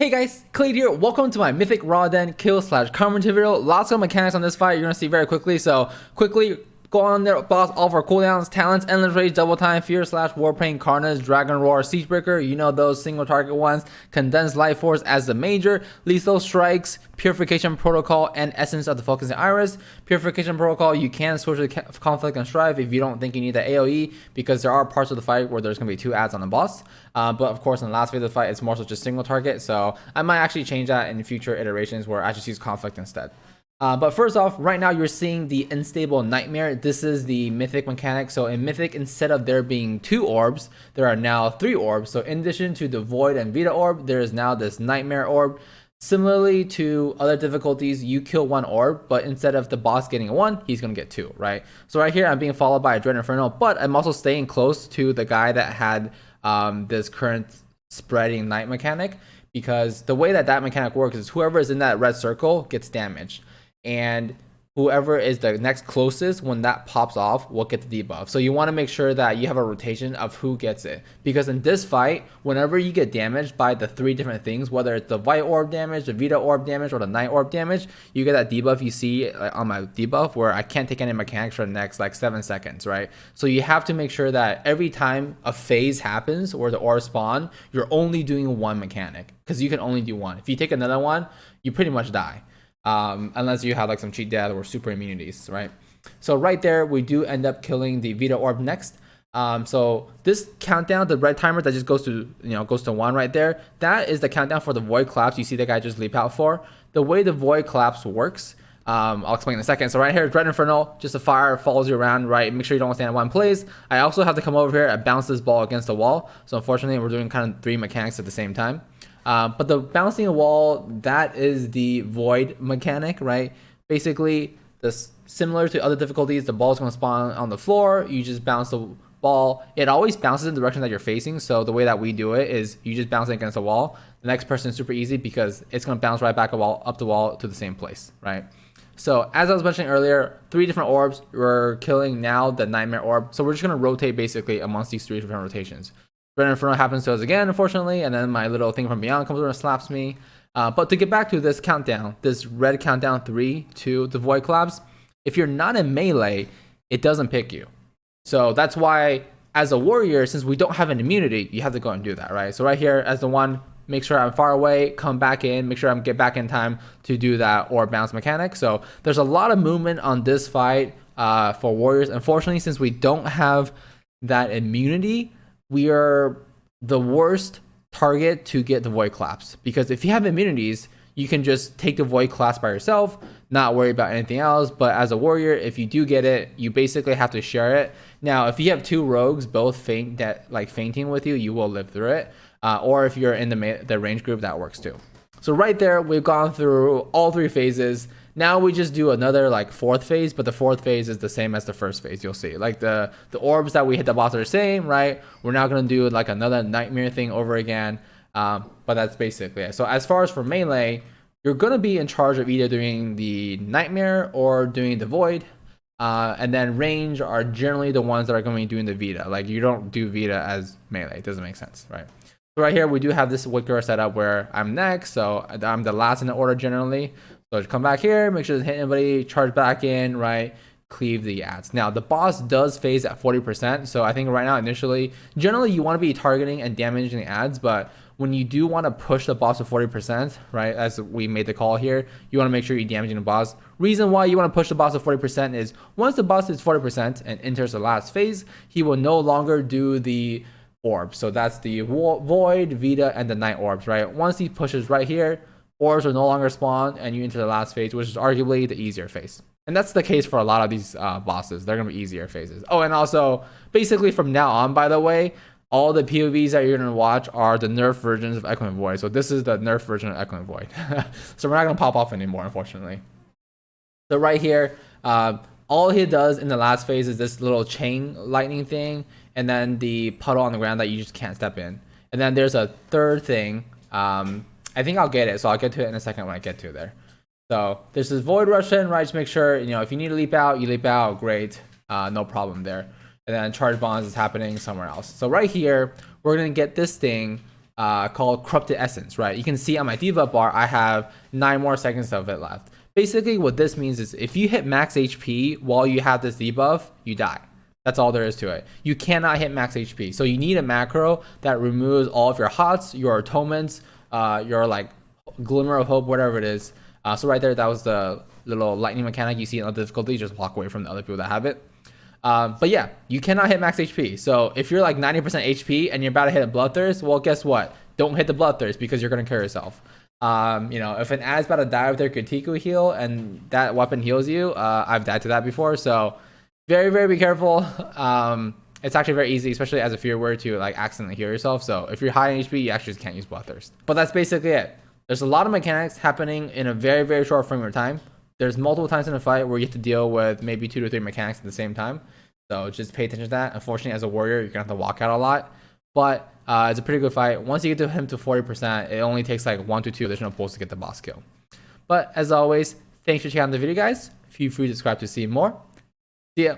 Hey guys, Kelade here. Welcome to my Mythic Ra-den kill / commentary video. Lots of mechanics on this fight you're gonna see very quickly. So quickly go on there, boss all of our cooldowns, talents, endless rage, double time, fear / warpaint, carnage, dragon roar, siegebreaker. You know those single target ones. Condensed life force as the major, lethal strikes, purification protocol, and essence of the focusing iris. Purification protocol, you can switch to conflict and strife if you don't think you need the AoE, because there are parts of the fight where there's gonna be 2 adds on the boss. But of course, in the last phase of the fight, it's more so just single target. So I might actually change that in future iterations where I just use conflict instead. But first off, right now you're seeing the unstable nightmare. This is the mythic mechanic. So in mythic, instead of there being 2 orbs, there are now 3 orbs. So in addition to the void and vita orb, there is now this nightmare orb. Similarly to other difficulties, you kill 1 orb, but instead of the boss getting a 1, he's gonna get 2, right? So right here, I'm being followed by a Dread Inferno, but I'm also staying close to the guy that had this current spreading night mechanic, because the way that mechanic works is whoever is in that red circle gets damaged, and whoever is the next closest when that pops off will get the debuff. So you want to make sure that you have a rotation of who gets it, because in this fight, whenever you get damaged by the 3 different things, whether it's the white orb damage, the vita orb damage, or the night orb damage, you get that debuff you see on my debuff where I can't take any mechanics for the next 7 seconds, right? So you have to make sure that every time a phase happens or the orb spawn, you're only doing 1 mechanic, because you can only do 1. If you take another one, you pretty much die. Unless you have some cheat death or super immunities, right? So right there, we do end up killing the Vita Orb next. So this countdown, the red timer that just goes to 1 right there, that is the countdown for the Void Collapse you see the guy just leap out for. The way the Void Collapse works, I'll explain in a second. So right here, Dread Inferno, just a fire follows you around, right? Make sure you don't stand in one place. I also have to come over here and bounce this ball against the wall. So unfortunately, we're doing kind of 3 mechanics at the same time. But the bouncing a wall, that is the void mechanic, right? Basically, this similar to other difficulties, the ball is going to spawn on the floor. You just bounce the ball. It always bounces in the direction that you're facing. So the way that we do it is you just bounce it against the wall. The next person is super easy because it's going to bounce right back up the wall to the same place, right? So as I was mentioning earlier, 3 different orbs. We're killing now the Nightmare Orb. So we're just going to rotate basically amongst these 3 different rotations. Dread Inferno happens to us again, unfortunately, and then my little thing from beyond comes over and slaps me. But to get back to this countdown, this red countdown 3 to the Void Collapse, if you're not in melee, it doesn't pick you. So that's why, as a warrior, since we don't have an immunity, you have to go and do that, right? So right here, as the one, make sure I'm far away, come back in, make sure I get back in time to do that or bounce mechanic. So there's a lot of movement on this fight for warriors. Unfortunately, since we don't have that immunity, we are the worst target to get the Void Collapse, because if you have immunities, you can just take the Void Collapse by yourself, not worry about anything else. But as a warrior, if you do get it, you basically have to share it. Now, if you have 2 rogues both fainting with you, you will live through it. Or if you're in the range group, that works too. So right there, we've gone through all 3 phases. Now we just do another 4th phase, but the 4th phase is the same as the 1st phase. You'll see the orbs that we hit the boss are the same, right? We're now gonna do another nightmare thing over again, but that's basically it. So as far as for melee, you're gonna be in charge of either doing the nightmare or doing the void, and then range are generally the ones that are going to be doing the vita. You don't do vita as melee. It doesn't make sense, right? So right here we do have this Wicker set up where I'm next, so I'm the last in the order generally. So come back here, make sure to hit anybody, charge back in, right? Cleave the ads. Now the boss does phase at 40%, so I think right now initially, generally you want to be targeting and damaging the ads, but when you do want to push the boss to 40%, right, as we made the call here, you want to make sure you're damaging the boss. Reason why you want to push the boss to 40% is once the boss is 40% and enters the last phase, he will no longer do the orb. So that's the void, vita, and the night orbs, right? Once he pushes right here, orbs will no longer spawn and you enter the last phase, which is arguably the easier phase. And that's the case for a lot of these bosses. They're going to be easier phases. Oh, and also, basically from now on, by the way, all the POVs that you're going to watch are the nerf versions of Echoing Void. So this is the nerf version of Echoing Void. So we're not going to pop off anymore, unfortunately. So right here, all he does in the last phase is this little chain lightning thing, and then the puddle on the ground that you just can't step in. And then there's a 3rd thing. I think I'll get it, so I'll get to it in a second when I get to there. So there's this Void Russian, right? Just make sure, if you need to leap out, you leap out, great. No problem there. And then Charge Bonds is happening somewhere else. So right here, we're going to get this thing called Corrupted Essence, right? You can see on my debuff bar, I have 9 more seconds of it left. Basically, what this means is if you hit max HP while you have this debuff, you die. That's all there is to it. You cannot hit max HP. So you need a macro that removes all of your HOTS, your atonements, your like glimmer of hope, whatever it is. So right there, that was the little lightning mechanic you see in the difficulty. Just walk away from the other people that have it. But yeah, you cannot hit max HP. So if you're like 90% HP and you're about to hit a Bloodthirst, well, guess what? Don't hit the Bloodthirst because you're going to kill yourself. If an ad's about to die with their Critical heal and that weapon heals you, I've died to that before. So very, very be careful. It's actually very easy, especially as a fear word, to like accidentally heal yourself. So if you're high in HP, you actually just can't use Bloodthirst. But that's basically it. There's a lot of mechanics happening in a very, very short frame of time. There's multiple times in a fight where you have to deal with maybe 2 to 3 mechanics at the same time. So just pay attention to that. Unfortunately, as a warrior, you're going to have to walk out a lot. But it's a pretty good fight. Once you get to him to 40%, it only takes like 1 to 2 additional pulls to get the boss kill. But as always, thanks for checking out the video, guys. Feel free to subscribe to see more. See ya.